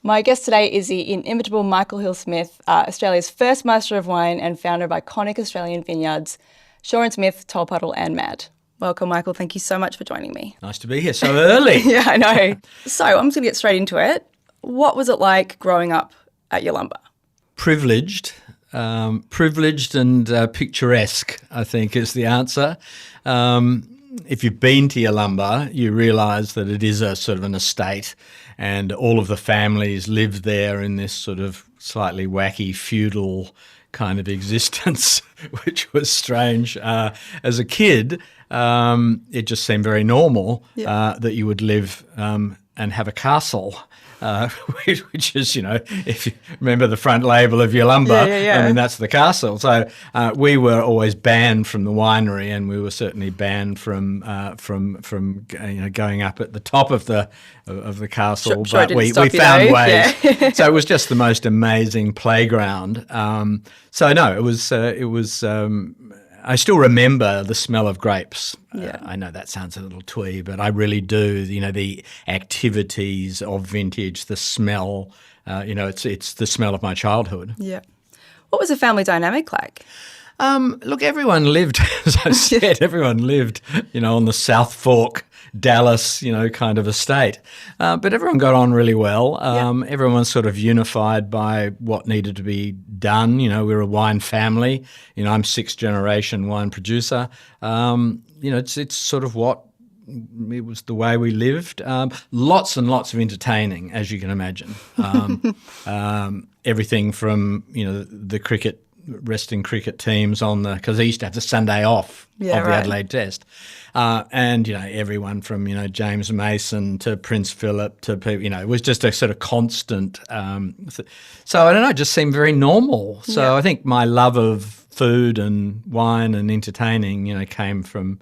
My guest today is the inimitable Michael Hill-Smith, Australia's first Master of Wine and founder of iconic Australian vineyards, Shaw & Smith, Tolpuddle and MMAD. Welcome, Michael. Thank you so much for joining me. Nice to be here so early. Yeah, I know. So I'm just going to get straight into it. What was it like growing up at Yalumba? Privileged and picturesque, I think, is the answer. If you've been to Yalumba, you realise that it is a sort of an estate and all of the families lived there in this sort of slightly wacky feudal kind of existence, which was strange. As a kid, it just seemed very normal that you would live and have a castle. Which is, if you remember the front label of Yalumba, I mean, that's the castle. So we were always banned from the winery, and we were certainly banned from going up at the top of the castle. Sure, but we found ways. Yeah. So it was just the most amazing playground. It was. I still remember the smell of grapes. Yeah. I know that sounds a little twee, but I really do. The activities of vintage, the smell, it's the smell of my childhood. Yeah. What was the family dynamic like? Look, everyone lived, as I said, everyone lived, on the South Fork, Dallas, kind of estate. But everyone got on really well. Everyone was sort of unified by what needed to be done. We were a wine family. I'm sixth generation wine producer. It's sort of it was the way we lived. Lots and lots of entertaining, as you can imagine. Everything from, the resting cricket teams because they used to have the Sunday off of the Adelaide Test. And everyone from, James Mason to Prince Philip to people, it was just a sort of constant. So I don't know, it just seemed very normal. So I think my love of food and wine and entertaining, came from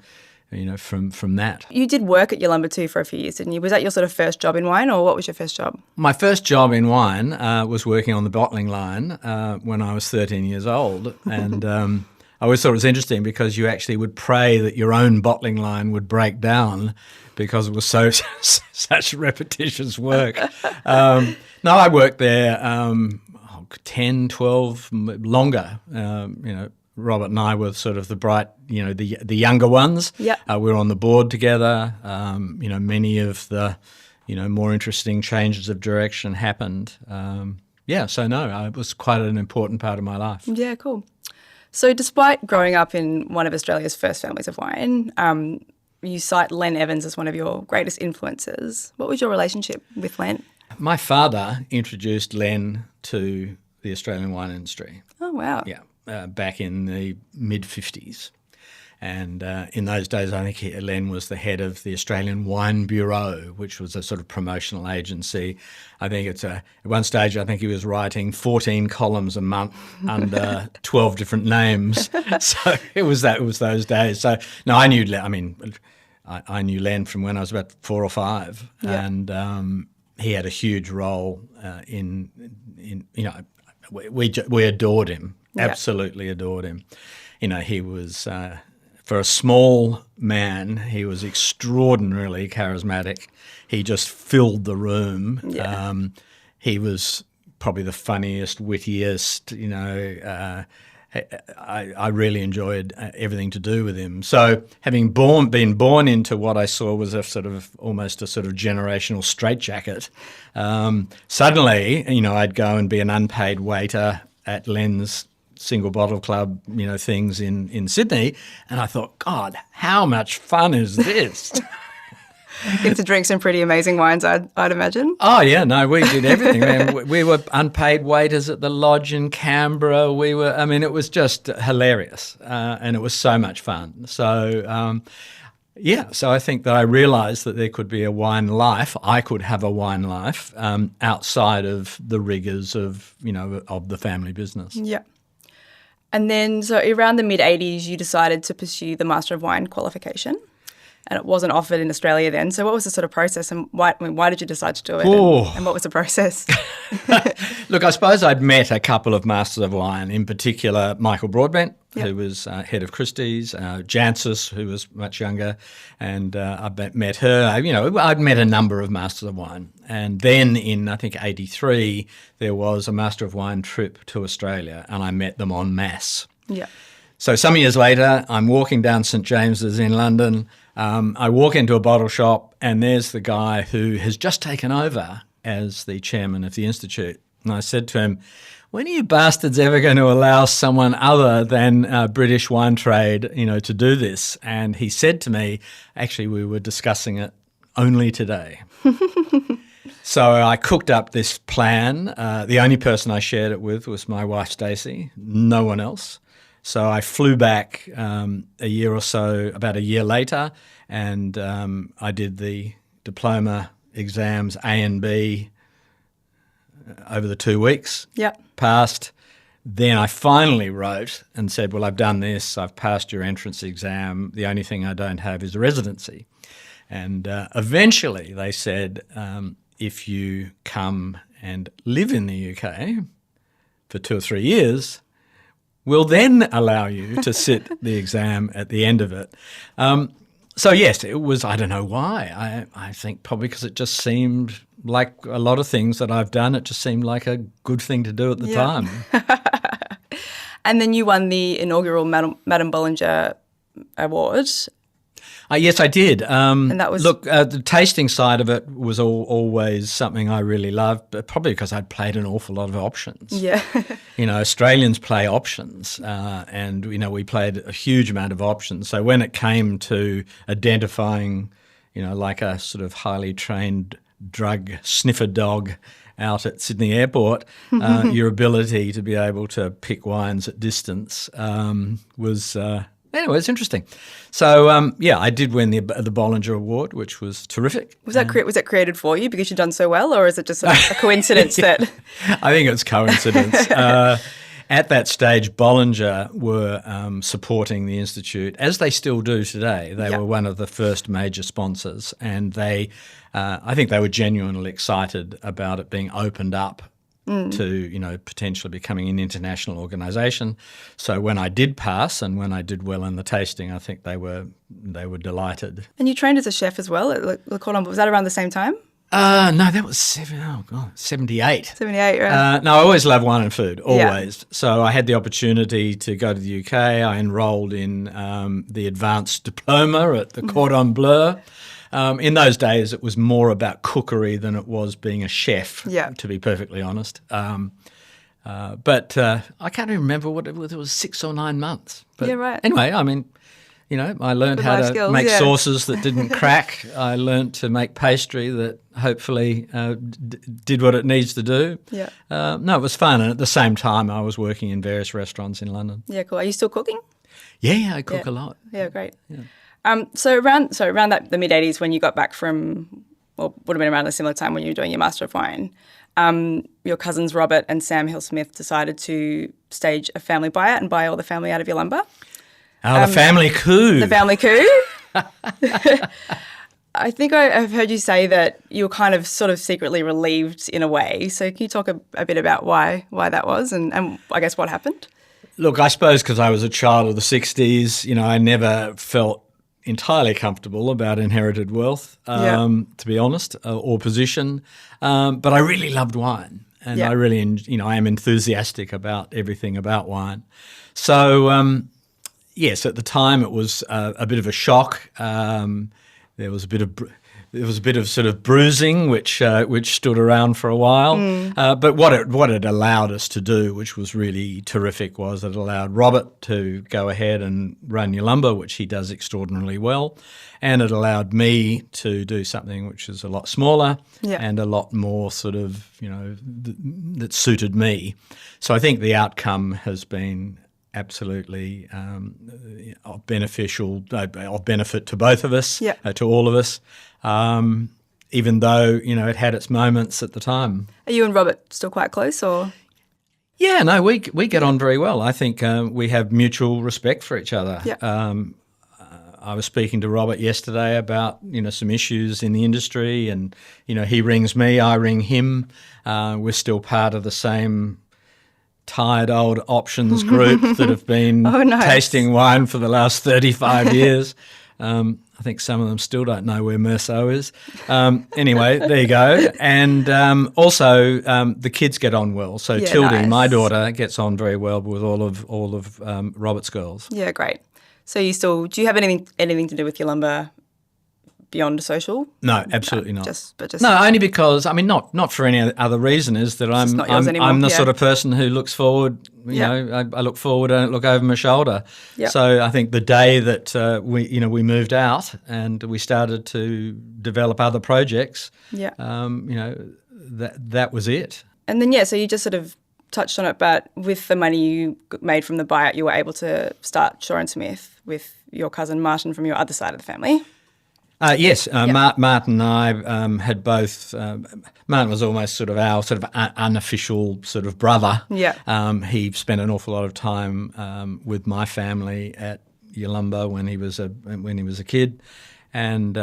that. You did work at Yalumba too for a few years, didn't you? Was that your sort of first job in wine, or what was your first job? My first job in wine was working on the bottling line when I was 13 years old. And I always thought it was interesting because you actually would pray that your own bottling line would break down because it was such repetitious work. No, I worked there 10, 12, longer, Robert and I were sort of the bright, the younger ones. Yeah. We were on the board together. Many of the, more interesting changes of direction happened. It was quite an important part of my life. Yeah, cool. So despite growing up in one of Australia's first families of wine, you cite Len Evans as one of your greatest influences. What was your relationship with Len? My father introduced Len to the Australian wine industry. Oh, wow. Yeah. Back in the mid-50s. And in those days, I think Len was the head of the Australian Wine Bureau, which was a sort of promotional agency. I think at one stage, I think he was writing 14 columns a month under 12 different names. So it was those days. So, no, I knew Len. I mean, I knew Len from when I was about 4 or 5. Yeah. And he had a huge role we adored him. Absolutely adored him. He was, for a small man, he was extraordinarily charismatic. He just filled the room. Yeah. He was probably the funniest, wittiest, I really enjoyed everything to do with him. So having been born into what I saw was almost a sort of generational straitjacket, suddenly, I'd go and be an unpaid waiter at Len's single bottle club, things in Sydney. And I thought, God, how much fun is this? Get to drink some pretty amazing wines, I'd imagine. Oh, yeah, no, we did everything. Man. We were unpaid waiters at the lodge in Canberra. It was just hilarious and it was so much fun. So, so I think that I realised that there could be a wine life. I could have a wine life outside of the rigours of the family business. Yeah. And then, so around the mid-'80s, you decided to pursue the Master of Wine qualification, and it wasn't offered in Australia then. So what was the sort of process, and why did you decide to do it, and what was the process? Look, I suppose I'd met a couple of Masters of Wine, in particular Michael Broadbent, who was head of Christie's, Jancis, who was much younger, and I met her. I'd met a number of Masters of Wine. And then in, I think, 83, there was a Master of Wine trip to Australia, and I met them en masse. Yeah. So some years later, I'm walking down St James's in London. I walk into a bottle shop, and there's the guy who has just taken over as the chairman of the Institute. And I said to him, when are you bastards ever going to allow someone other than British wine trade, to do this? And he said to me, actually, we were discussing it only today. So I cooked up this plan. The only person I shared it with was my wife, Stacey, no one else. So I flew back about a year later, and I did the diploma exams A and B over the 2 weeks. Yep. Passed. Then I finally wrote and said, well, I've done this. I've passed your entrance exam. The only thing I don't have is a residency. And eventually they said, if you come and live in the UK for 2 or 3 years, we'll then allow you to sit the exam at the end of it. So, yes, it was, I don't know why. I think probably because it just seemed like a lot of things that I've done, it just seemed like a good thing to do at the time. And then you won the inaugural Madame Bollinger Award. Yes, I did. And that was... Look, the tasting side of it was always something I really loved, but probably because I'd played an awful lot of options. Yeah. Australians play options, and, we played a huge amount of options. So when it came to identifying, like a sort of highly trained drug sniffer dog out at Sydney Airport, your ability to be able to pick wines at distance was... Anyway, it's interesting. So, I did win the Bollinger Award, which was terrific. Was that created for you because you'd done so well, or is it just a coincidence that... I think it's coincidence. At that stage, Bollinger were supporting the Institute, as they still do today. They were one of the first major sponsors, and I think they were genuinely excited about it being opened up to, potentially becoming an international organisation. So when I did pass and when I did well in the tasting, I think they were delighted. And you trained as a chef as well at Le Cordon Bleu. Was that around the same time? No, that was 78. 78, right. No, I always loved wine and food, always. Yeah. So I had the opportunity to go to the UK. I enrolled in the advanced diploma at the Cordon Bleu. In those days, it was more about cookery than it was being a chef, to be perfectly honest. But I can't even remember what it was 6 or 9 months. But right. Anyway, I mean, I learned how to make sauces that didn't crack. I learned to make pastry that hopefully did what it needs to do. Yeah. No, it was fun. And at the same time, I was working in various restaurants in London. Yeah, cool. Are you still cooking? Yeah, I cook a lot. Yeah, great. Yeah. So around the mid-80s when you got back from, well, would have been around a similar time when you were doing your Master of Wine, your cousins Robert and Sam Hill-Smith decided to stage a family buyout and buy all the family out of Yalumba. The family coup. The family coup. I think I've heard you say that you were kind of sort of secretly relieved in a way. So can you talk a bit about why that was and I guess what happened? Look, I suppose because I was a child of the 60s, I never felt entirely comfortable about inherited wealth, to be honest, or position. But I really loved wine, and I really, I am enthusiastic about everything about wine. So, yes, at the time it was a bit of a shock. There was a bit of sort of bruising, which stood around for a while. But what it allowed us to do, which was really terrific, was it allowed Robert to go ahead and run Yalumba, which he does extraordinarily well, and it allowed me to do something which is a lot smaller and a lot more sort of that suited me. So I think the outcome has been absolutely of benefit to both of us, to all of us, even though, it had its moments at the time. Are you and Robert still quite close, or? Yeah, no, we get on very well. I think we have mutual respect for each other. I was speaking to Robert yesterday about, some issues in the industry and, he rings me, I ring him. We're still part of the same tired old options group that have been tasting wine for the last 35 years. I think some of them still don't know where Meursault is. Anyway, there you go. And also the kids get on well. So Tildy, my daughter, gets on very well with all of Robert's girls. Yeah, great. So do you have anything to do with Yalumba beyond social? No, absolutely not. No, only because, not for any other reason, is that I'm the sort of person who looks forward. I look forward and look over my shoulder. Yep. So I think the day that we moved out and we started to develop other projects, that was it. And then so you just sort of touched on it, but with the money you made from the buyout, you were able to start Shaw & Smith with your cousin Martin from your other side of the family. Yes, Martin and I had both. Martin was almost sort of our unofficial sort of brother. Yeah. He spent an awful lot of time with my family at Yalumba when he was a kid, and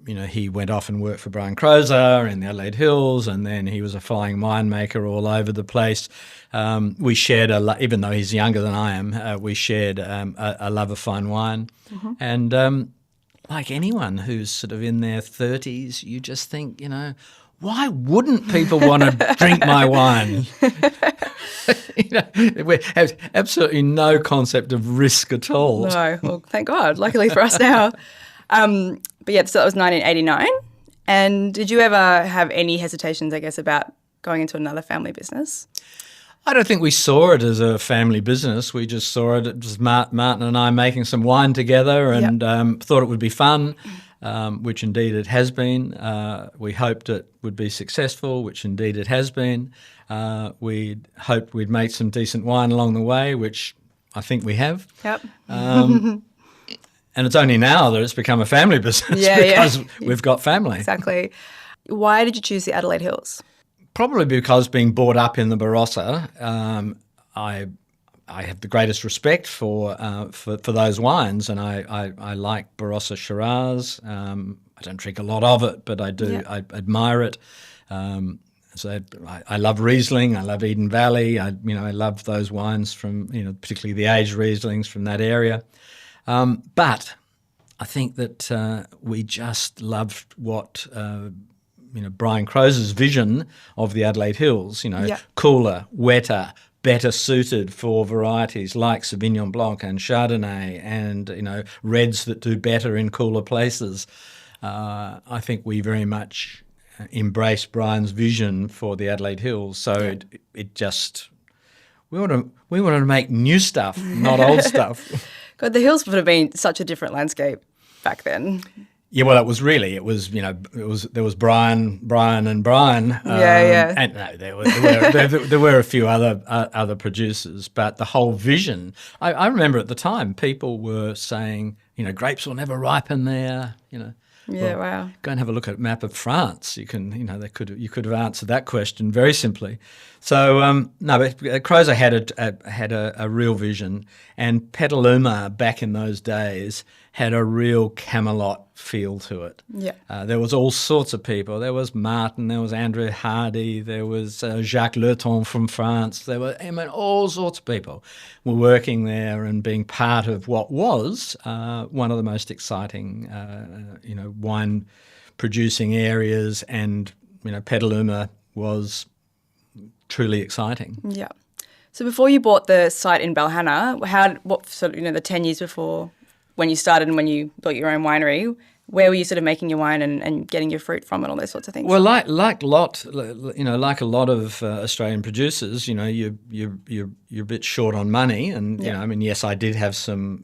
he went off and worked for Brian Crozer in the Adelaide Hills, and then he was a flying winemaker all over the place. We shared even though he's younger than I am, we shared a love of fine wine, and. Like anyone who's sort of in their 30s, you just think, why wouldn't people want to drink my wine? We have absolutely no concept of risk at all. No, well, thank God, luckily for us now. So that was 1989. And did you ever have any hesitations, I guess, about going into another family business? I don't think we saw it as a family business. We just saw it as Martin and I making some wine together and thought it would be fun, which indeed it has been. We hoped it would be successful, which indeed it has been. We hoped we'd make some decent wine along the way, which I think we have. Yep. And it's only now that it's become a family business because we've got family. Exactly. Why did you choose the Adelaide Hills? Probably because being brought up in the Barossa, I have the greatest respect for those wines, and I like Barossa Shiraz. I don't drink a lot of it, but I do. Yeah. I admire it. So I love Riesling. I love Eden Valley. I love those wines from particularly the aged Rieslings from that area. But I think that we just loved what. Brian Crozer's vision of the Adelaide Hills, cooler, wetter, better suited for varieties like Sauvignon Blanc and Chardonnay and, reds that do better in cooler places. I think we very much embraced Brian's vision for the Adelaide Hills. So it just, we wanted to make new stuff, not old stuff. God, the hills would have been such a different landscape back then. Yeah, well, there was Brian and Brian. And no, there were a few other producers, but the whole vision. I remember at the time people were saying, grapes will never ripen there. Wow. Go and have a look at a map of France. You can, you could have answered that question very simply. So but Crozer had a real vision, and Petaluma back in those days had a real Camelot feel to it. Yeah. There was all sorts of people. There was Martin, there was Andrew Hardy, there was Jacques Lurton from France. There were, all sorts of people were working there and being part of what was one of the most exciting, wine producing areas, and Petaluma was truly exciting. Yeah. So before you bought the site in Balhana, the 10 years before when you started and when you built your own winery, where were you sort of making your wine and getting your fruit from and all those sorts of things? Well, like a lot of Australian producers, you're a bit short on money, and yes, I did have some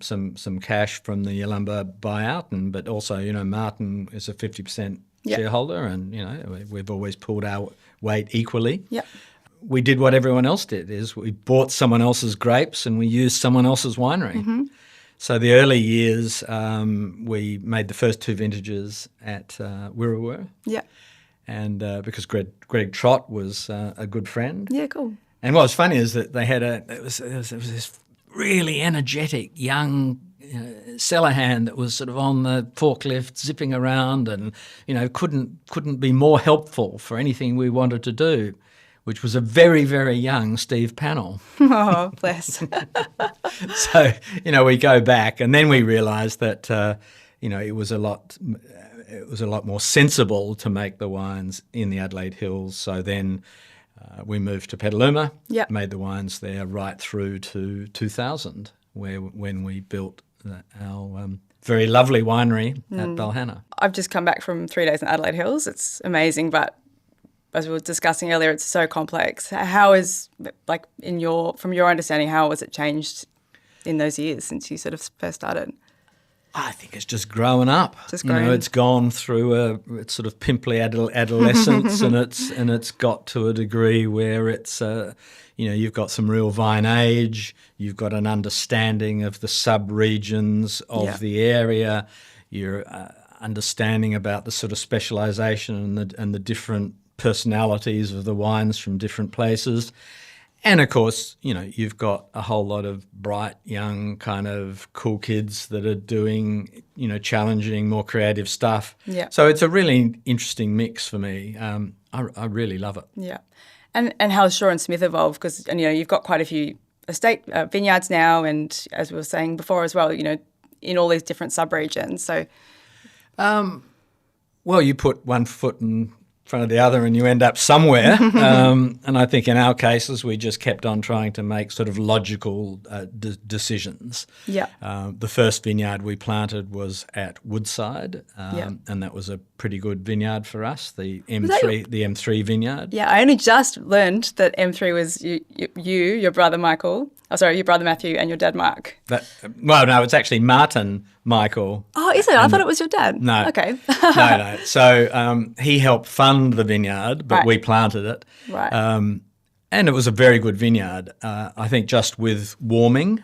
cash from the Yalumba buyout, but also Martin is a 50% shareholder, and we've always pulled our weight equally. Yeah. We did what everyone else did: is we bought someone else's grapes and we used someone else's winery. Mm-hmm. So the early years, we made the first 2 vintages at Wirrawur. Yeah. And because Greg Trott was a good friend. Yeah, cool. And what was funny is that they had it was this really energetic young cellar hand that was sort of on the forklift zipping around and couldn't be more helpful for anything we wanted to do. which was a very, very young Steve Pannell. Oh, bless. So, we go back and then we realised that, it was a lot more sensible to make the wines in the Adelaide Hills. So then we moved to Petaluma, made the wines there right through to 2000, when we built our very lovely winery at Balhanna. I've just come back from 3 days in Adelaide Hills. It's amazing, but as we were discussing earlier, it's so complex. How is, from your understanding, how has it changed in those years since you sort of first started? I think it's just growing up. It's gone through its sort of pimply adolescence, and it's got to a degree where it's you've got some real vine age, you've got an understanding of the sub-regions of the area, you're understanding about the sort of specialisation and the different personalities of the wines from different places. And, of course, you've got a whole lot of bright, young, kind of cool kids that are doing, challenging, more creative stuff. Yeah. So it's a really interesting mix for me. I really love it. Yeah. And how has Shaw and Smith evolved? Because, you've got quite a few estate vineyards now, and as we were saying before as well, in all these different sub-regions. So, well, you put one foot in front of the other and you end up somewhere. And I think in our cases we just kept on trying to make sort of logical decisions. Yeah. The first vineyard we planted was at Woodside, and that was a pretty good vineyard for us, the M3 vineyard. Yeah, I only just learned that M3 was your brother Michael. Oh, sorry, your brother Matthew and your dad Mark. No, it's actually Martin Michael. Oh, is it? I thought it was your dad. No. Okay. No. So he helped fund the vineyard, but we planted it. Right. And it was a very good vineyard. I think just with warming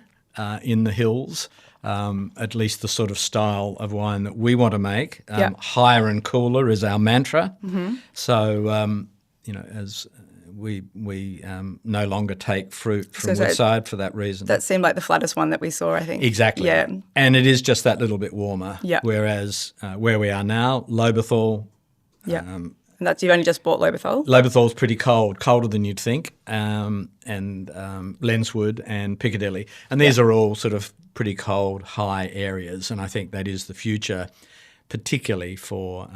in the hills, at least the sort of style of wine that we want to make, higher and cooler is our mantra. Mm-hmm. So, as we no longer take fruit from Woodside for that reason. That seemed like the flattest one that we saw, I think. Exactly. Yeah. And it is just that little bit warmer. Yeah. Whereas where we are now, Lobethal. Yeah. And you've only just bought Lobethal? Lobethal's pretty cold, colder than you'd think, and Lenswood and Piccadilly. And these are all sort of pretty cold, high areas, and I think that is the future, particularly for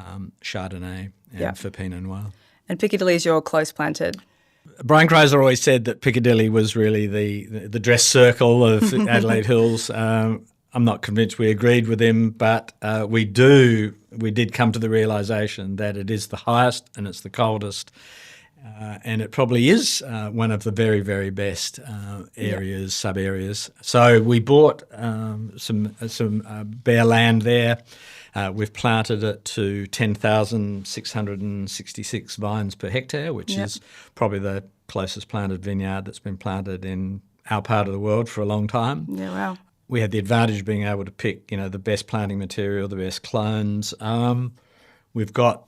Chardonnay and for Pinot Noir. And Piccadilly is your close planted? Brian Crozer always said that Piccadilly was really the dress circle of Adelaide Hills. I'm not convinced we agreed with him, but we did come to the realisation that it is the highest and it's the coldest, and it probably is one of the very, very best areas, sub-areas. So we bought some bare land there. We've planted it to 10,666 vines per hectare, which is probably the closest planted vineyard that's been planted in our part of the world for a long time. Yeah, wow. We had the advantage of being able to pick, the best planting material, the best clones. We've got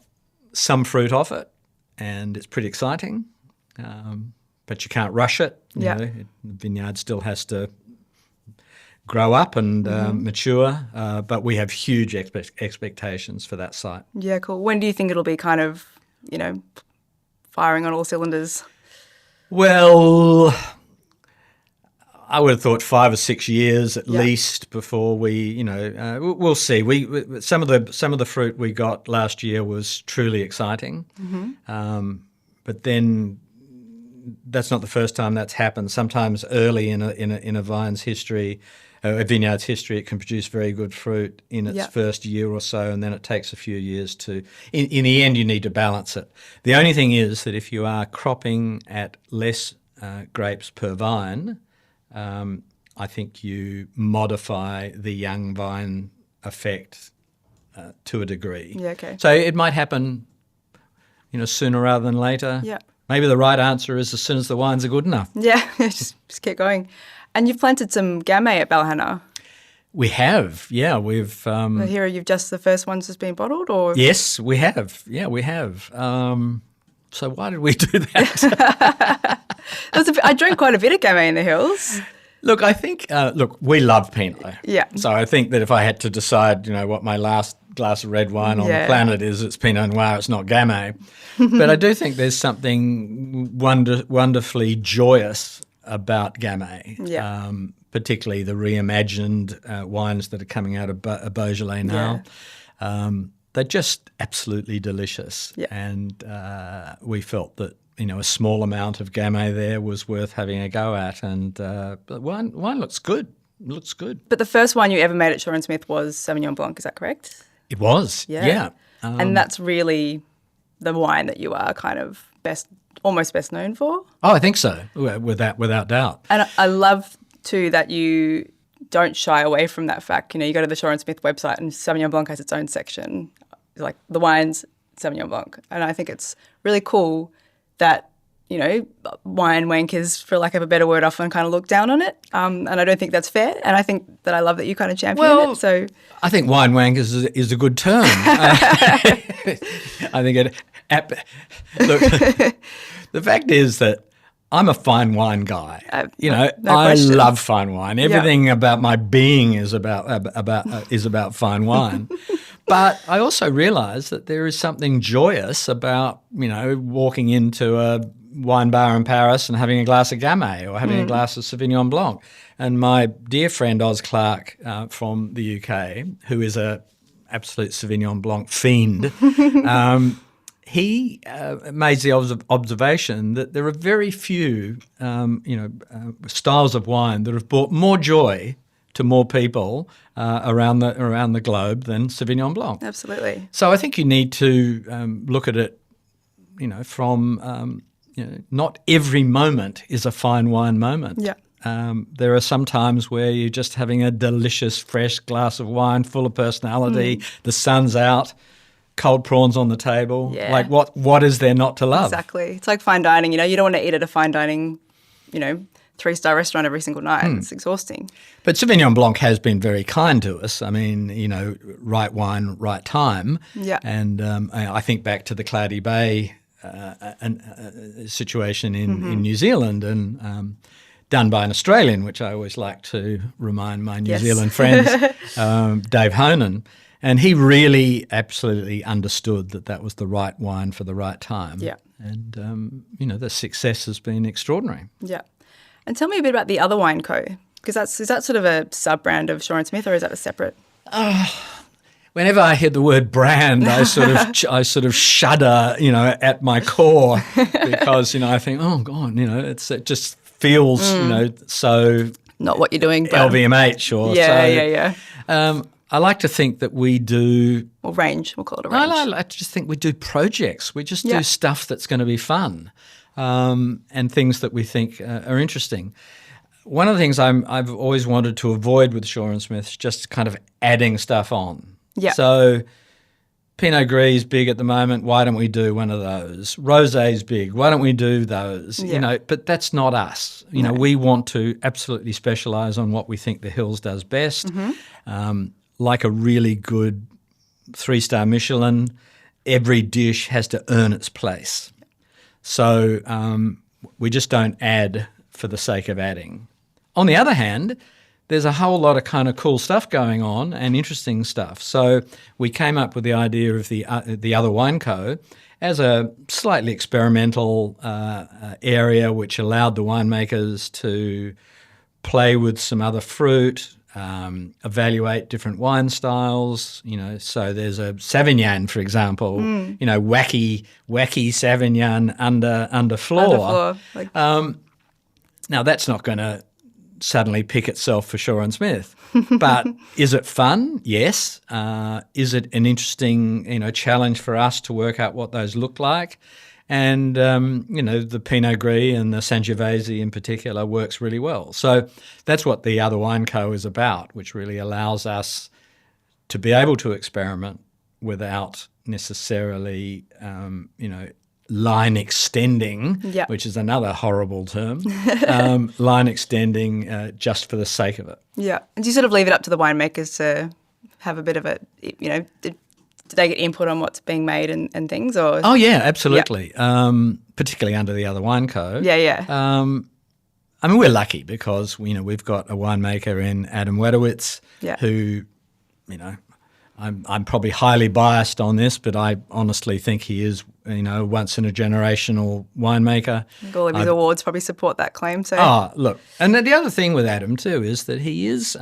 some fruit off it, and it's pretty exciting, but you can't rush it. The vineyard still has to grow up and mature, but we have huge expectations for that site. Yeah, cool. When do you think it'll be kind of, firing on all cylinders? Well, I would have thought 5 or 6 years at least before we, we'll see. Some of the fruit we got last year was truly exciting, but then that's not the first time that's happened. Sometimes early in a vine's history, a vineyard's history, it can produce very good fruit in its first year or so, and then it takes a few years to. In the end, you need to balance it. The only thing is that if you are cropping at less grapes per vine, I think you modify the young vine effect to a degree. Yeah, okay. So it might happen, sooner rather than later. Yeah. Maybe the right answer is as soon as the wines are good enough. Yeah, just keep going. And you've planted some Gamay at Balhanna. We have, yeah. We've. I hear you've just the first ones just been bottled, or? Yes, we have. Yeah, we have. So why did we do that? I drank quite a bit of Gamay in the hills. Look, I think. We love Pinot. Yeah. So I think that if I had to decide, what my last glass of red wine on the planet is it's Pinot Noir, it's not Gamay. But I do think there's something wonderfully joyous about Gamay, particularly the reimagined wines that are coming out of Beaujolais now. They're just absolutely delicious. And we felt that, a small amount of Gamay there was worth having a go at. And but wine looks good. It looks good. But the first wine you ever made at Shaw & Smith was Sauvignon Blanc, is that correct? It was, yeah. And that's really the wine that you are kind of almost best known for? Oh, I think so, without doubt. And I love, too, that you don't shy away from that fact. You go to the Shaw & Smith website and Sauvignon Blanc has its own section, like the wines, Sauvignon Blanc. And I think it's really cool that, wine wankers, for lack of a better word, often kind of look down on it. And I don't think that's fair. And I think that I love that you kind of champion it. So I think wine wankers is a good term. I think look, the fact is that I'm a fine wine guy. I love fine wine. Everything about my being is about fine wine. But I also realise that there is something joyous about, walking into a wine bar in Paris and having a glass of Gamay or having a glass of Sauvignon Blanc. And my dear friend Oz Clark from the UK, who is a absolute Sauvignon Blanc fiend, he made the observation that there are very few, styles of wine that have brought more joy to more people around the globe than Sauvignon Blanc. Absolutely. So I think you need to look at it, from not every moment is a fine wine moment. Yeah. There are some times where you're just having a delicious, fresh glass of wine full of personality. The sun's out. Cold prawns on the table. Yeah. Like what is there not to love? Exactly. It's like fine dining. You don't want to eat at a fine dining, 3-star restaurant every single night. It's exhausting. But Sauvignon Blanc has been very kind to us. I mean, right wine, right time. Yeah. And I think back to the Cloudy Bay situation in New Zealand and done by an Australian, which I always like to remind my New Zealand friends, Dave Honan. And he really absolutely understood that was the right wine for the right time. Yeah. And, the success has been extraordinary. Yeah. And tell me a bit about the other wine co, because is that sort of a sub-brand of Shaw & Smith, or is that a separate? Whenever I hear the word brand, I sort of shudder, at my core because, I think, oh, God, it just feels, so not what you're doing. But LVMH or Yeah. I like to think that we do... Or range, we'll call it a range. I like to just think we do projects. We just do stuff that's going to be fun and things that we think are interesting. One of the things I've always wanted to avoid with Shaw & Smith is just kind of adding stuff on. Yeah. So Pinot Gris big at the moment, why don't we do one of those? Rosé's big, why don't we do those? Yeah. But that's not us. We want to absolutely specialise on what we think the Hills does best. Like a really good 3-star Michelin, every dish has to earn its place. So we just don't add for the sake of adding. On the other hand, there's a whole lot of kind of cool stuff going on and interesting stuff. So we came up with the idea of the Other Wine Co. as a slightly experimental area which allowed the winemakers to play with some other fruit, evaluate different wine styles, so there's a Sauvignon, for example, wacky Sauvignon under floor. Now that's not going to suddenly pick itself for Shaw & Smith, but is it fun? Yes. Is it an interesting, challenge for us to work out what those look like? And, the Pinot Gris and the Sangiovese in particular works really well. So that's what the Other Wine Co. is about, which really allows us to be able to experiment without necessarily, line extending, which is another horrible term, line extending just for the sake of it. Yeah. And do you sort of leave it up to the winemakers to have a bit of a, do they get input on what's being made and things? Or? Oh, yeah, absolutely, particularly under the Other Wine Co. Yeah. I mean, we're lucky because, we've got a winemaker in Adam Wedowitz who, I'm probably highly biased on this, but I honestly think he is, once in a generational winemaker. I think all of his awards probably support that claim. So, look, and then the other thing with Adam too is that he is,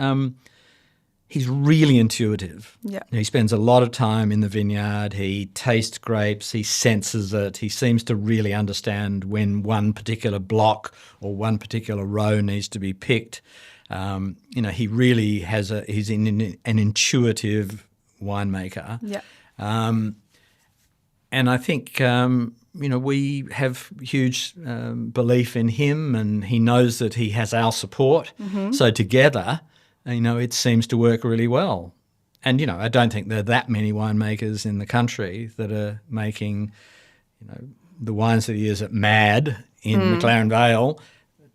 he's really intuitive. Yeah, he spends a lot of time in the vineyard. He tastes grapes. He senses it. He seems to really understand when one particular block or one particular row needs to be picked. He really he's an intuitive winemaker. Yeah. And I think, we have huge belief in him, and he knows that he has our support. Mm-hmm. So together, it seems to work really well. And, I don't think there are that many winemakers in the country that are making, the wines that he is at MMAD in McLaren Vale,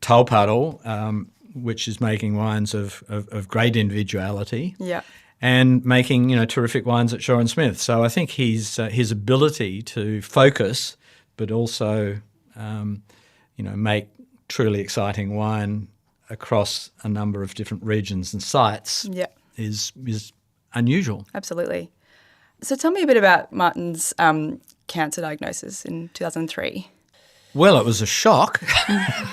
Tolpuddle, which is making wines of great individuality. Yeah. And making, terrific wines at Shaw and Smith. So I think his ability to focus, but also, make truly exciting wine across a number of different regions and sites is unusual. Absolutely. So tell me a bit about Martin's cancer diagnosis in 2003. Well, it was a shock.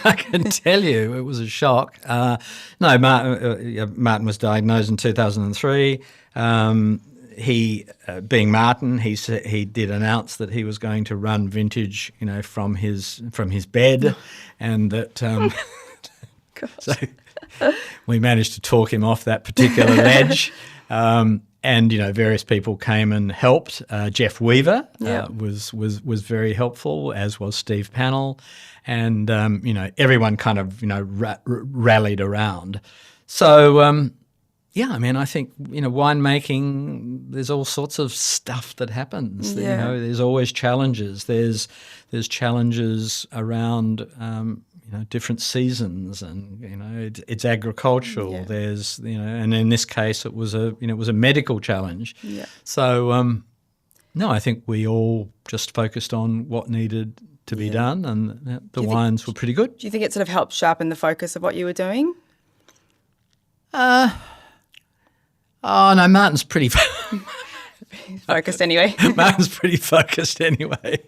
I can tell you, it was a shock. Martin was diagnosed in 2003. He, being Martin, he did announce that he was going to run vintage, from his bed, and that. So we managed to talk him off that particular ledge. And various people came and helped. Jeff Weaver was very helpful, as was Steve Pannell, and everyone kind of rallied around. So I think winemaking. There's all sorts of stuff that happens. Yeah. There's always challenges. There's challenges around. Different seasons, and it's agricultural. Yeah. There's and in this case it was a medical challenge. Yeah. So I think we all just focused on what needed to be done, and the wines were pretty good. Do you think it sort of helped sharpen the focus of what you were doing? No, Martin's pretty. Focused anyway. Martin's pretty focused anyway.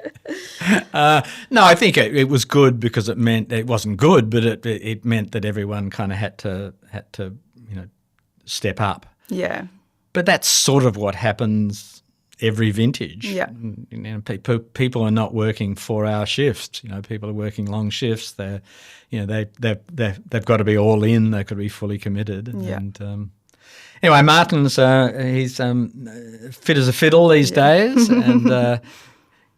No, I think it was good because it meant it wasn't good, but it meant that everyone kind of had to step up. Yeah. But that's sort of what happens every vintage. Yeah. People are not working 4-hour shifts. People are working long shifts. They've got to be all in. They've got to be fully committed. Yeah. And anyway, Martin's he's fit as a fiddle these days, and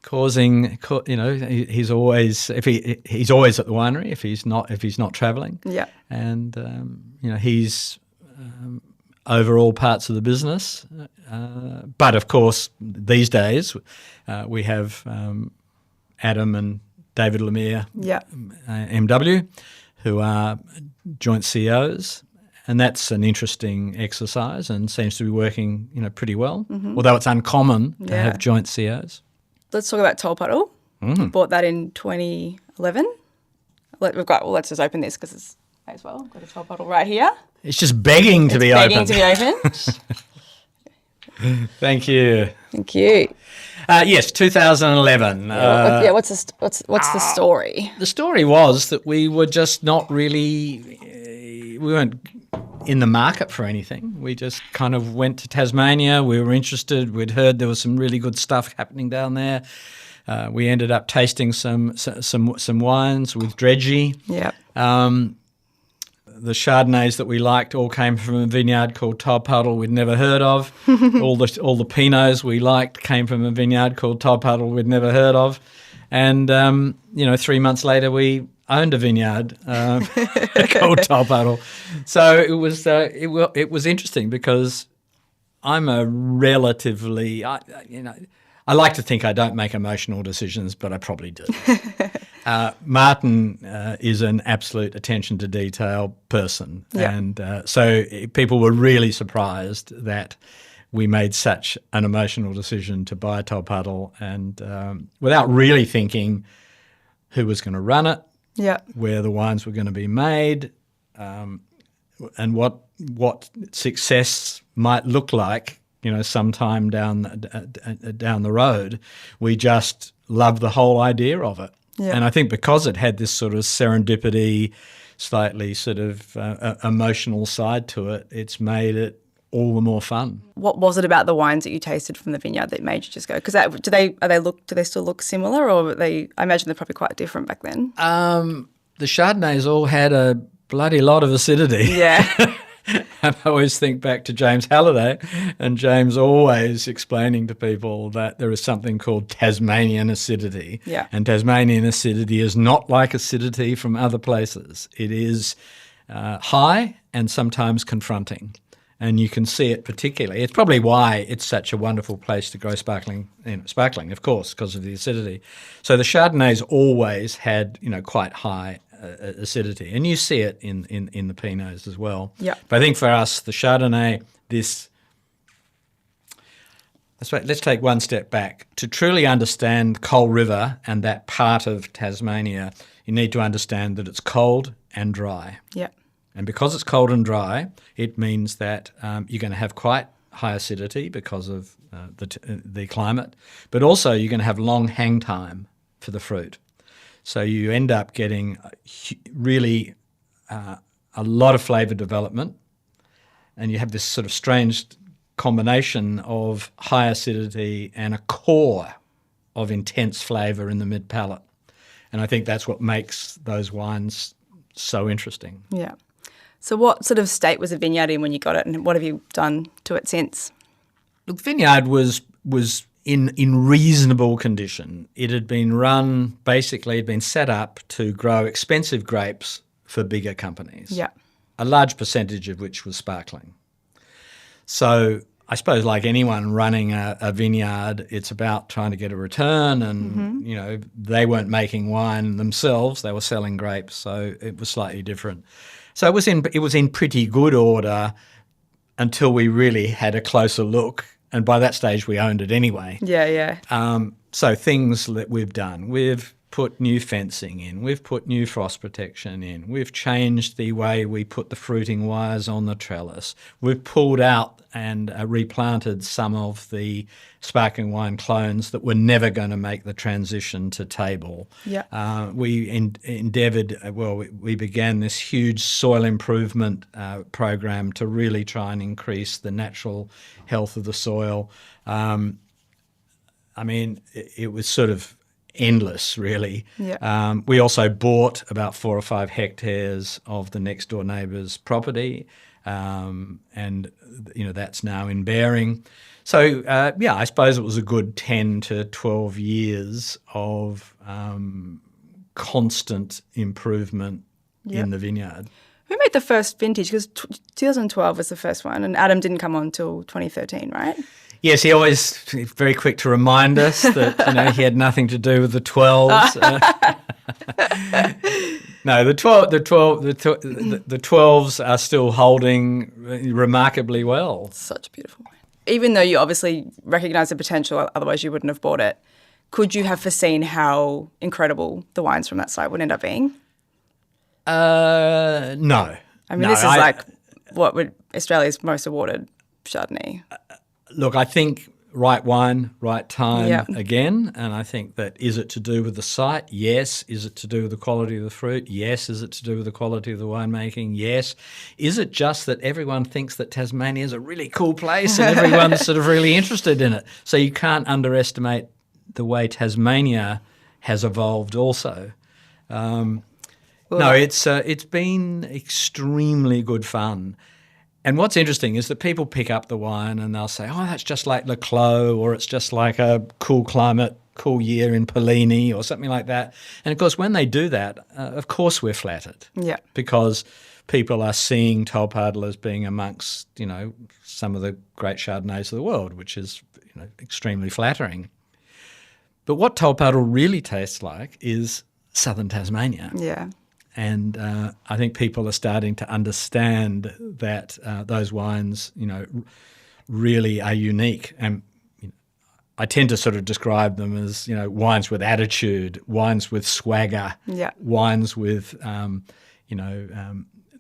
causing he's always he's always at the winery if he's not travelling. Yeah, and he's over all parts of the business. But of course, these days we have Adam and David Lemire, MW, who are joint CEOs. And that's an interesting exercise and seems to be working, pretty well. Mm-hmm. Although it's uncommon to have joint CEOs. Let's talk about Tolpuddle. Mm. Bought that in 2011. Let's just open this because it's as well. Got a Tolpuddle right here. It's just begging to be opened. Thank you. Thank you. Yes, 2011. What's the story? The story was that we were just not really. We weren't in the market for anything. We just kind of went to Tasmania. We were interested. We'd heard there was some really good stuff happening down there. We ended up tasting some wines with Dredgy. Yeah. The Chardonnays that we liked all came from a vineyard called Tolpuddle we'd never heard of. all the Pinots we liked came from a vineyard called Tolpuddle we'd never heard of. And 3 months later we owned a vineyard called Tolpuddle. So it was interesting because I'm a relatively I like to think I don't make emotional decisions, but I probably do. Martin is an absolute attention to detail person, and so people were really surprised that we made such an emotional decision to buy Tolpuddle, and without really thinking who was going to run it, where the wines were going to be made, and what success might look like sometime down the road. We just loved the whole idea of it. Yeah. And I think because it had this sort of serendipity, slightly sort of emotional side to it, it's made it all the more fun. What was it about the wines that you tasted from the vineyard that made you just go? Because do they still look similar, or I imagine they're probably quite different back then. The Chardonnays all had a bloody lot of acidity. Yeah. And I always think back to James Halliday, and James always explaining to people that there is something called Tasmanian acidity. Yeah. And Tasmanian acidity is not like acidity from other places. It is high and sometimes confronting. And you can see it particularly. It's probably why it's such a wonderful place to grow sparkling, of course, because of the acidity. So the Chardonnays always had, quite high acidity, and you see it in the Pinots as well. Yeah. But I think for us, the Chardonnay, let's take one step back. To truly understand Coal River and that part of Tasmania, you need to understand that it's cold and dry. Yeah. And because it's cold and dry, it means that you're going to have quite high acidity because of the climate, but also you're going to have long hang time for the fruit. So you end up getting really a lot of flavour development, and you have this sort of strange combination of high acidity and a core of intense flavour in the mid-palate. And I think that's what makes those wines so interesting. Yeah. So what sort of state was the vineyard in when you got it, and what have you done to it since? Look, the vineyard was in reasonable condition. It had been run, basically, had been set up to grow expensive grapes for bigger companies. Yeah. A large percentage of which was sparkling. So I suppose like anyone running a vineyard, it's about trying to get a return, and, they weren't making wine themselves, they were selling grapes, so it was slightly different. So it was in pretty good order until we really had a closer look, and by that stage we owned it anyway. Yeah, yeah. So things that we've done, we've put new fencing in, we've put new frost protection in, we've changed the way we put the fruiting wires on the trellis, we've pulled out and replanted some of the sparkling wine clones that were never going to make the transition to table. Yeah. We endeavoured, we began this huge soil improvement program to really try and increase the natural health of the soil. It was sort of endless, really. Yeah. We also bought about 4 or 5 hectares of the next door neighbour's property, and that's now in bearing. So I suppose it was a good 10 to 12 years of constant improvement in the vineyard. Who made the first vintage? Because 2012 was the first one, and Adam didn't come on until 2013, right? Yes, he always very quick to remind us that he had nothing to do with the 12s. No, the 12s are still holding remarkably well. Such a beautiful wine. Even though you obviously recognise the potential, otherwise you wouldn't have bought it, could you have foreseen how incredible the wines from that site would end up being? No. I mean, this is what would Australia's most awarded Chardonnay. Look, I think right wine, right time again, and I think that is it to do with the site? Yes. Is it to do with the quality of the fruit? Yes. Is it to do with the quality of the winemaking? Yes. Is it just that everyone thinks that Tasmania is a really cool place and everyone's sort of really interested in it? So you can't underestimate the way Tasmania has evolved also. No, it's been extremely good fun. And what's interesting is that people pick up the wine and they'll say, oh, that's just like Le Clos, or it's just like a cool climate, cool year in Pellini or something like that. And, of course, when they do that, of course we're flattered. Yeah. Because people are seeing Tolpuddle as being amongst, some of the great Chardonnays of the world, which is, extremely flattering. But what Tolpuddle really tastes like is southern Tasmania. Yeah. And I think people are starting to understand that those wines, really are unique. And I tend to sort of describe them as, wines with attitude, wines with swagger, wines with,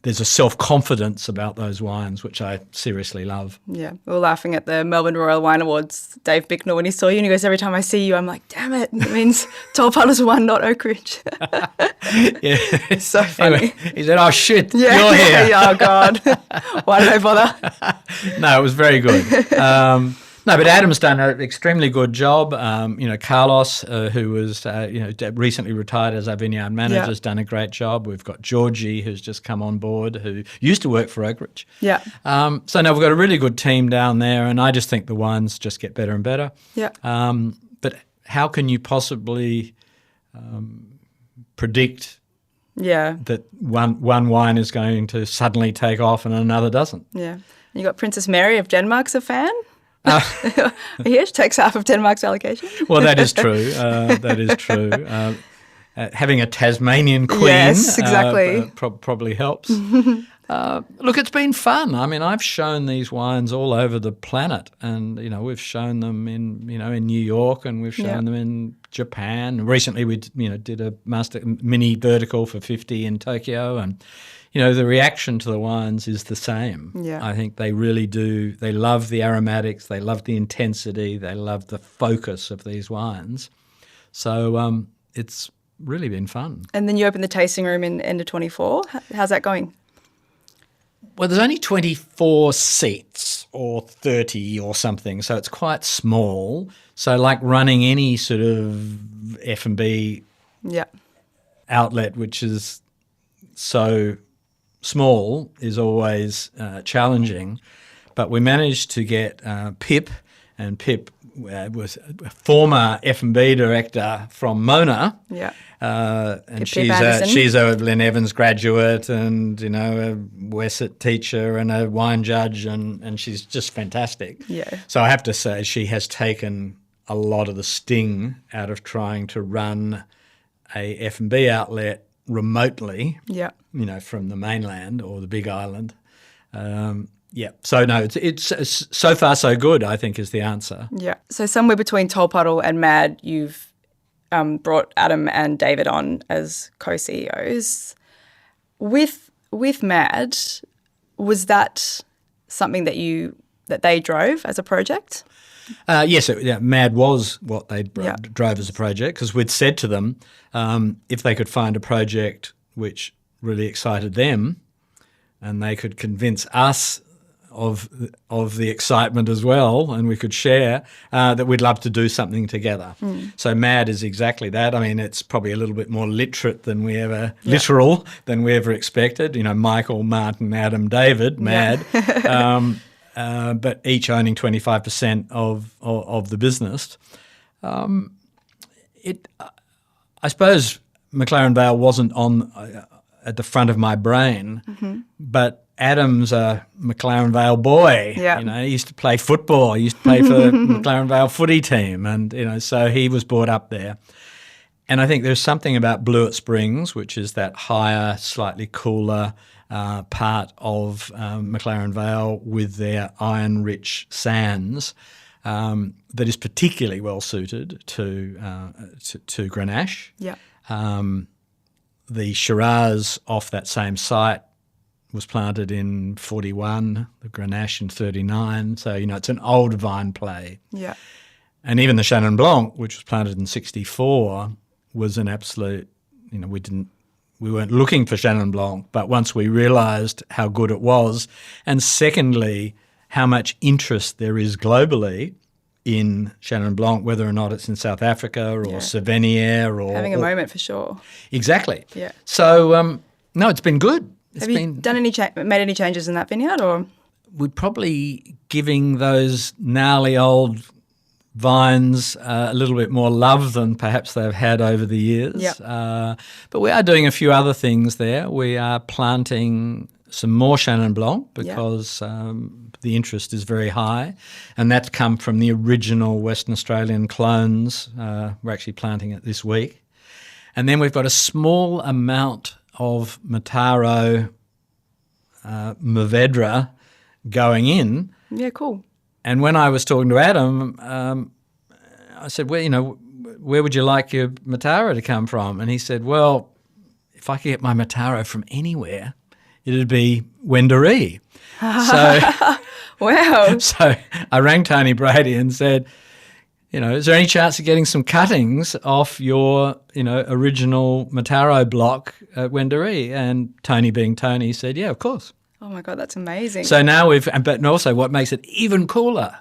there's a self-confidence about those wines, which I seriously love. Yeah, we were laughing at the Melbourne Royal Wine Awards, Dave Bicknell, when he saw you, and he goes, every time I see you, I'm like, damn it, it means Tolpuddle's won, not Oak Ridge. Yeah. It's so funny. Anyway, he said, oh, shit, Yeah. you're here. Yeah, oh, God. Why did I bother? No, it was very good. No, but Adam's done an extremely good job. Carlos, who was recently retired as our vineyard manager, has done a great job. We've got Georgie, who's just come on board, who used to work for Oak Ridge. Yeah. So now we've got a really good team down there, and I just think the wines just get better and better. Yeah. But how can you possibly predict that one wine is going to suddenly take off and another doesn't? Yeah. You got Princess Mary of Denmark's a fan? Here, she takes half of Denmark's allocation. Well, that is true. That is true. Having a Tasmanian queen, yes, exactly, probably helps. Look, it's been fun. I mean, I've shown these wines all over the planet, and we've shown them in New York, and we've shown them in Japan. Recently, we did a mini vertical for 50 in Tokyo, and the reaction to the wines is the same. Yeah. I think they really do. They love the aromatics. They love the intensity. They love the focus of these wines. So it's really been fun. And then you opened the tasting room in end of 24. How's that going? Well, there's only 24 seats or 30 or something, so it's quite small. So like running any sort of F&B outlet, which is so small, is always challenging. But we managed to get Pip, and Pip was a former F&B director from Mona. Yeah. And she's a Len Evans graduate, and a Wesset teacher and a wine judge, and she's just fantastic. Yeah. So I have to say she has taken a lot of the sting out of trying to run a F&B outlet remotely. Yeah. From the mainland or the Big Island. So no, it's so far so good, I think, is the answer. Yeah. So somewhere between Tolpuddle and MAD, you've brought Adam and David on as co-CEOs. With MAD, was that something that they drove as a project? Yes, MAD was what they drove as a project, because we'd said to them if they could find a project which really excited them, and they could convince us of the excitement as well, and we could share, that we'd love to do something together. So MAD is exactly that. I mean, it's probably a little bit more literal than we ever expected. Michael, Martin, Adam, David, MAD, but each owning 25% of the business. I suppose McLaren Vale wasn't on at the front of my brain, but Adam's a McLaren Vale boy. Yeah. He used to play football. He used to play for the McLaren Vale footy team, and so he was brought up there. And I think there's something about Blewett Springs, which is that higher, slightly cooler part of McLaren Vale with their iron-rich sands, that is particularly well suited to Grenache. Yeah. The Shiraz off that same site was planted in 41, the Grenache in 39. So, it's an old vine play. Yeah. And even the Chenin Blanc, which was planted in 64, was an absolute, we weren't looking for Chenin Blanc, but once we realised how good it was, and secondly, how much interest there is globally in Chenin Blanc, whether or not it's in South Africa or Sauvignon or... Having a moment for sure. Exactly. Yeah. So, no, it's been good. Have you made any changes in that vineyard, or? We're probably giving those gnarly old vines a little bit more love than perhaps they've had over the years. Yep. But we are doing a few other things there. We are planting some more Chenin Blanc because the interest is very high, and that's come from the original Western Australian clones. We're actually planting it this week. And then we've got a small amount of Mataro Mourvedre going in. Yeah, cool. And when I was talking to Adam, I said, well, where would you like your Mataro to come from? And he said, well, if I could get my Mataro from anywhere, it'd be Wendouree. So, Wow. so I rang Tony Brady and said, is there any chance of getting some cuttings off your, original Mataro block at Wendouree? And Tony, being Tony, said, yeah, of course. Oh my God, that's amazing. So now but also what makes it even cooler,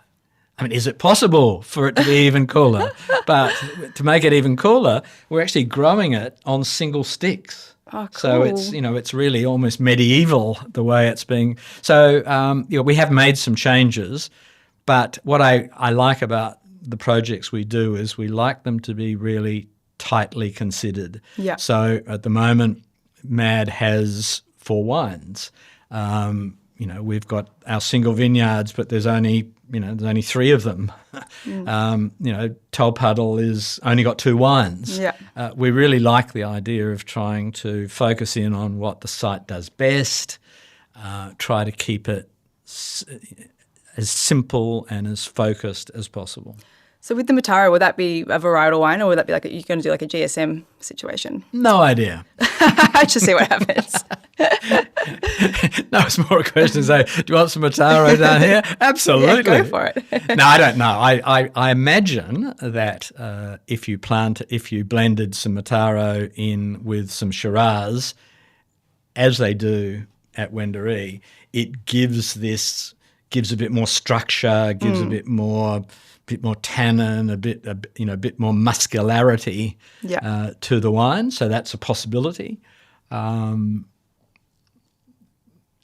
I mean, is it possible for it to be even cooler? But to make it even cooler, we're actually growing it on single sticks. Oh, cool. So it's really almost medieval the way it's being. So we have made some changes, but what I like about the projects we do is we like them to be really tightly considered. Yeah. So at the moment, MAD has 4 wines. We've got our single vineyards, but there's only 3 of them. Tolpuddle is only got 2 wines. Yeah. We really like the idea of trying to focus in on what the site does best, try to keep it as simple and as focused as possible. So with the Mataro, would that be a varietal wine, or would that be you're going to do a GSM situation? No idea. Just see what happens. No, it's more a question to say, do you want some Mataro down here? Absolutely. Yeah, go for it. No, I don't know. I imagine that if you blended some Mataro in with some Shiraz, as they do at Wendouree, it gives a bit more structure, gives a bit more tannin, a bit more muscularity to the wine. So that's a possibility.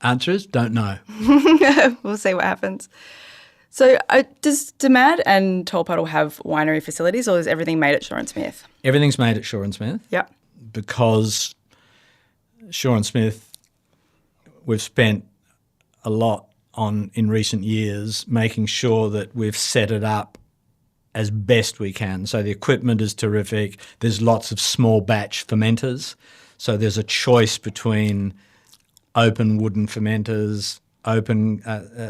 Answer is don't know. We'll see what happens. So do MAD and Tolpuddle have winery facilities, or is everything made at Shaw & Smith? Everything's made at Shaw & Smith. Yep. Because Shaw & Smith, we've spent a lot in recent years making sure that we've set it up as best we can. So the equipment is terrific. There's lots of small batch fermenters. So there's a choice between open wooden fermenters, open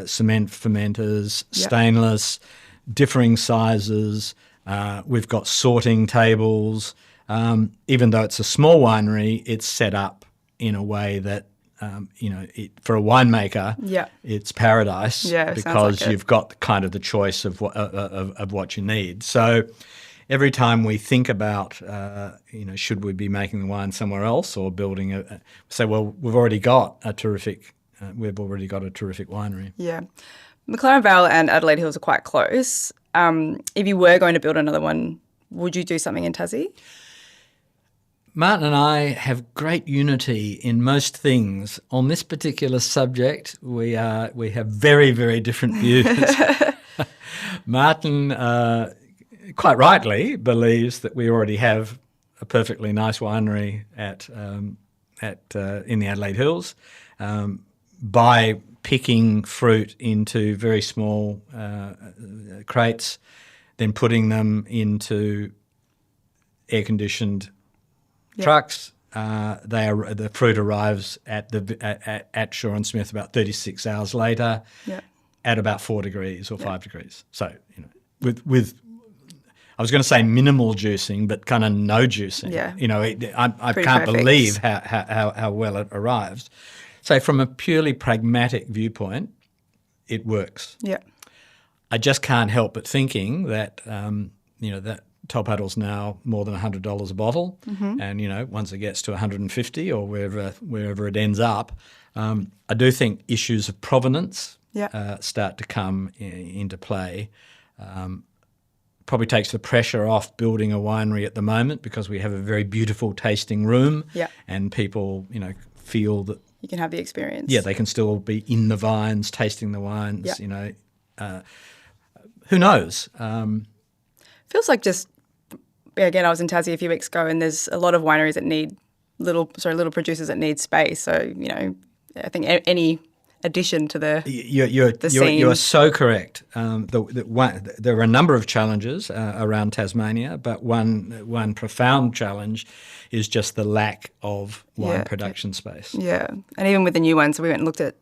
cement fermenters, stainless, differing sizes. We've got sorting tables. Even though it's a small winery, it's set up in a way that for a winemaker, it's paradise because you've got kind of the choice of what you need. So every time we think about, should we be making the wine somewhere else or building say, well, we've already got a terrific winery. Yeah. McLaren, Vale and Adelaide Hills are quite close. If you were going to build another one, would you do something in Tassie? Martin and I have great unity in most things. On this particular subject, we have very, very different views. Martin, quite rightly, believes that we already have a perfectly nice winery in the Adelaide Hills. By picking fruit into very small crates, then putting them into air-conditioned trucks. The fruit arrives at Shaw & Smith about 36 hours later, at about 4 degrees or 5 degrees. So with I was going to say minimal juicing, but kind of no juicing. Yeah. I can't believe how well it arrives. So from a purely pragmatic viewpoint, it works. Yeah. I just can't help but thinking that that Tolpuddle's now more than $100 a bottle, and once it gets to 150 or wherever it ends up, I do think issues of provenance start to come into play. Probably takes the pressure off building a winery at the moment because we have a very beautiful tasting room, and people feel that you can have the experience. Yeah, they can still be in the vines, tasting the wines. Who knows? Feels like just. Again, I was in Tassie a few weeks ago, and there's a lot of wineries that need little producers that need space. So, I think any addition to the scene. You are so correct. There are a number of challenges around Tasmania, but one profound challenge is just the lack of wine production space. Yeah, and even with the new one, so we went and looked at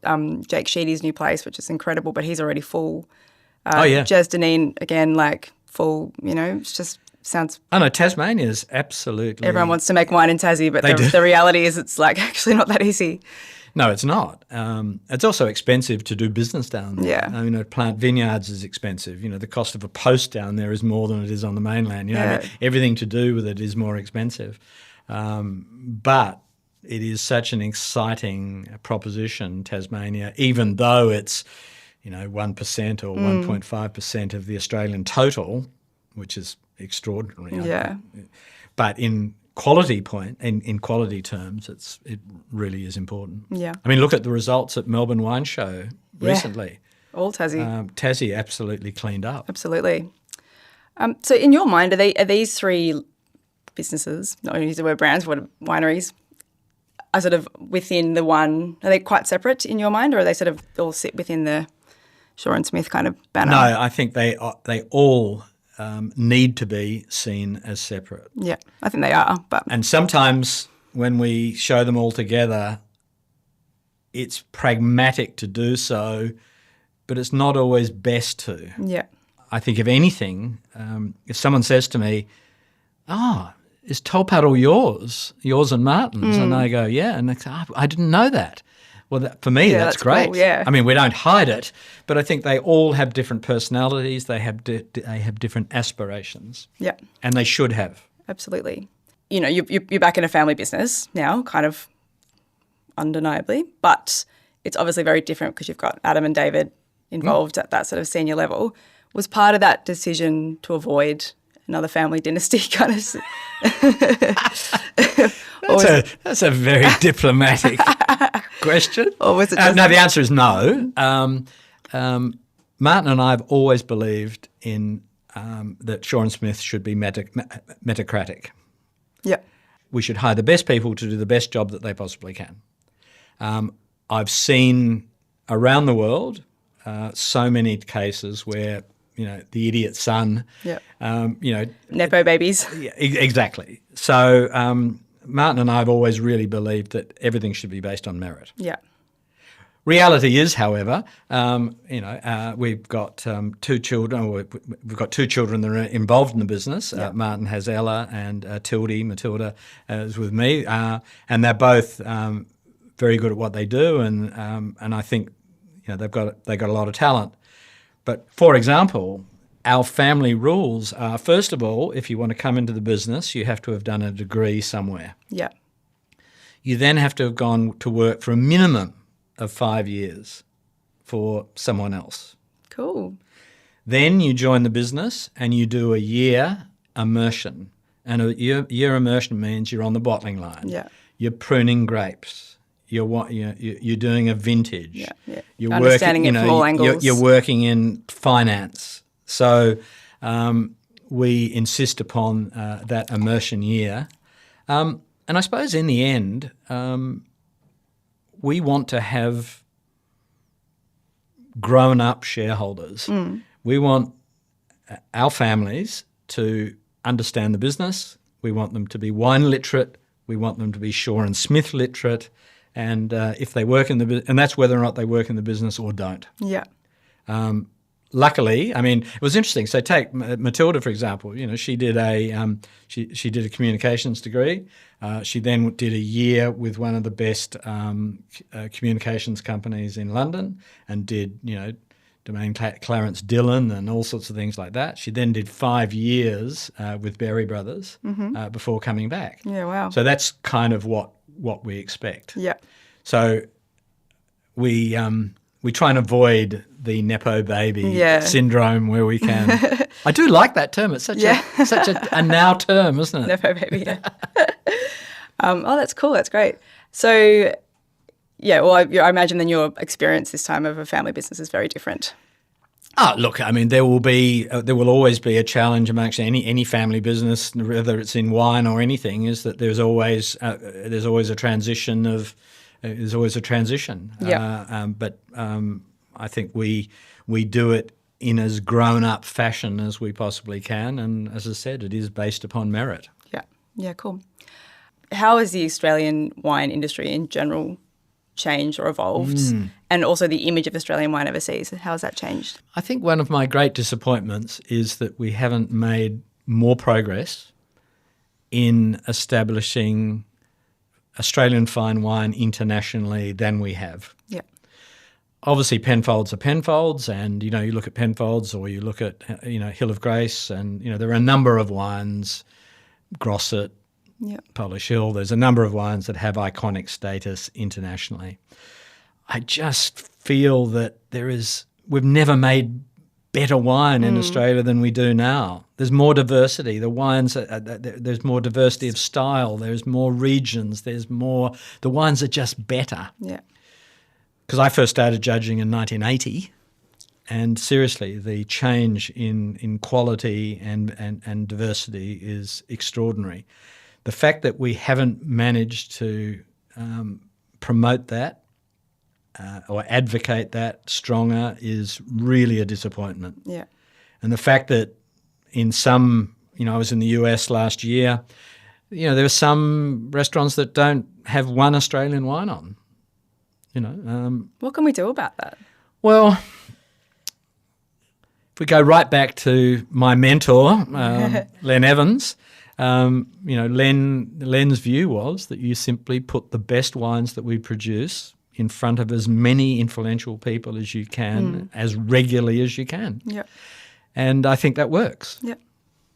Jake Sheedy's new place, which is incredible, but he's already full. Jez Deneen, again, full, it's just... Sounds. Oh no, Tasmania is absolutely. Everyone wants to make wine in Tassie, but the reality is it's actually not that easy. No, it's not. It's also expensive to do business down there. Yeah. I mean, plant vineyards is expensive. The cost of a post down there is more than it is on the mainland. I mean, everything to do with it is more expensive. But it is such an exciting proposition, Tasmania, even though it's 1% or 1.5% of the Australian total, which is extraordinary. Yeah. But in quality terms, it really is important. Yeah. I mean, look at the results at Melbourne Wine Show recently. All Tassie. Tassie absolutely cleaned up. Absolutely. So in your mind, are these three businesses, not only use the word brands, what wineries, are sort of within the one, are they quite separate in your mind, or are they sort of all sit within the Shaw and Smith kind of banner? No, I think they all need to be seen as separate. Yeah, I think they are. And sometimes when we show them all together, it's pragmatic to do so, but it's not always best to. Yeah. I think if anything, if someone says to me, is Tolpuddle yours and Martin's? And I go, yeah. And they say, I didn't know that. Well, for me, that's great. Cool, yeah. I mean, we don't hide it, but I think they all have different personalities. They have different aspirations. Yeah. And they should have. Absolutely. You're back in a family business now, kind of undeniably, but it's obviously very different because you've got Adam and David involved at that sort of senior level. Was part of that decision to avoid another family dynasty kind of? That's a very diplomatic question. Or was it no, the answer is no. Martin and I have always believed in that Shaw and Smith should be meritocratic. Yeah. We should hire the best people to do the best job that they possibly can. I've seen around the world so many cases where the idiot son. Yeah. Nepo babies. Yeah, exactly. So Martin and I have always really believed that everything should be based on merit. Yeah. Reality is, however, we've got two children. Or we've got two children that are involved in the business. Yeah. Martin has Ella, and Matilda is with me, and they're both very good at what they do, and I think they've got a lot of talent. But, for example, our family rules are, first of all, if you want to come into the business, you have to have done a degree somewhere. Yeah. You then have to have gone to work for a minimum of 5 years for someone else. Cool. Then you join the business and you do a year immersion. And a year immersion means you're on the bottling line. Yeah. You're pruning grapes. You're doing a vintage. Yeah, yeah. You're understanding working, it from all angles. You're working in finance. So we insist upon that immersion year. And I suppose in the end, we want to have grown-up shareholders. We want our families to understand the business. We want them to be wine literate. We want them to be Shaw and Smith literate. And if they work in the and that's whether or not they work in the business or don't. Yeah. Luckily, I mean, it was interesting. So take Matilda, for example. She did she did a communications degree. She then did a year with one of the best communications companies in London, and did Domain Clarence Dillon and all sorts of things like that. She then did 5 years with Berry Brothers before coming back. Yeah, wow. So that's kind of what we expect. Yeah. So we try and avoid the Nepo baby syndrome where we can. I do like that term. It's such a now term, isn't it? Nepo baby, yeah. That's cool. That's great. So, yeah, well, I imagine then your experience this time of a family business is very different. Look, I mean, there will always be a challenge amongst any family business, whether it's in wine or anything, is that there's always a transition Yeah. But I think we do it in as grown up fashion as we possibly can, and as I said, it is based upon merit. Yeah. Yeah. Cool. How has the Australian wine industry in general changed or evolved, and also the image of Australian wine overseas? How has that changed? I think one of my great disappointments is that we haven't made more progress in establishing Australian fine wine internationally than we have. Yeah. Obviously, Penfolds are Penfolds, and, you look at Penfolds or you look at, Hill of Grace, and, there are a number of wines, Grosset, Polish Hill. There's a number of wines that have iconic status internationally. I just feel that we've never made better wine in Australia than we do now. There's more diversity. The wines, there's more diversity of style. There's more regions. The wines are just better. Yeah. Because I first started judging in 1980, and seriously, the change in quality and diversity is extraordinary. The fact that we haven't managed to promote that or advocate that stronger is really a disappointment. Yeah. And the fact that in some, I was in the US last year, there are some restaurants that don't have one Australian wine on. What can we do about that? Well, if we go right back to my mentor, Len Evans, Len's view was that you simply put the best wines that we produce in front of as many influential people as you can, as regularly as you can. Yeah. And I think that works. Yeah.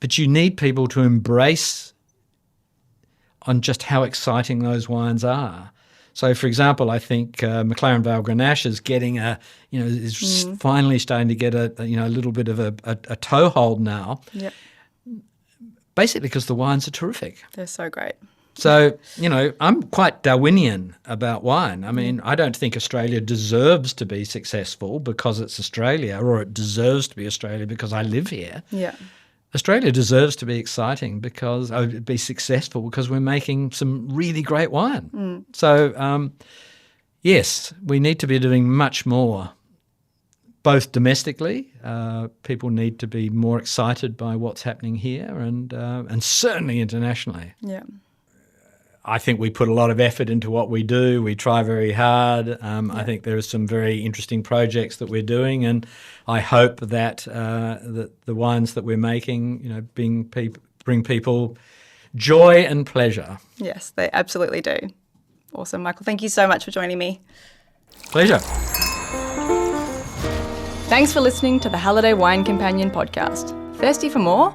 But you need people to embrace on just how exciting those wines are. So, for example, I think McLaren Vale Grenache is getting is finally starting to get a little bit of a toehold now. Yep. Basically because the wines are terrific. They're so great. So, I'm quite Darwinian about wine. I mean, I don't think Australia deserves to be successful because it's Australia, or it deserves to be Australia because I live here. Yeah. Australia deserves to be exciting because be successful because we're making some really great wine. So, yes, we need to be doing much more, both domestically. People need to be more excited by what's happening here, and certainly internationally. Yeah. I think we put a lot of effort into what we do. We try very hard. I think there are some very interesting projects that we're doing, and I hope that the wines that we're making, bring people joy and pleasure. Yes, they absolutely do. Awesome, Michael. Thank you so much for joining me. Pleasure. Thanks for listening to the Halliday Wine Companion Podcast. Thirsty for more?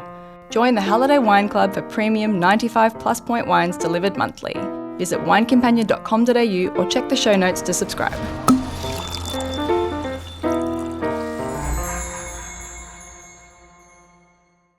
Join the Halliday Wine Club for premium 95+ point wines delivered monthly. Visit winecompanion.com.au or check the show notes to subscribe.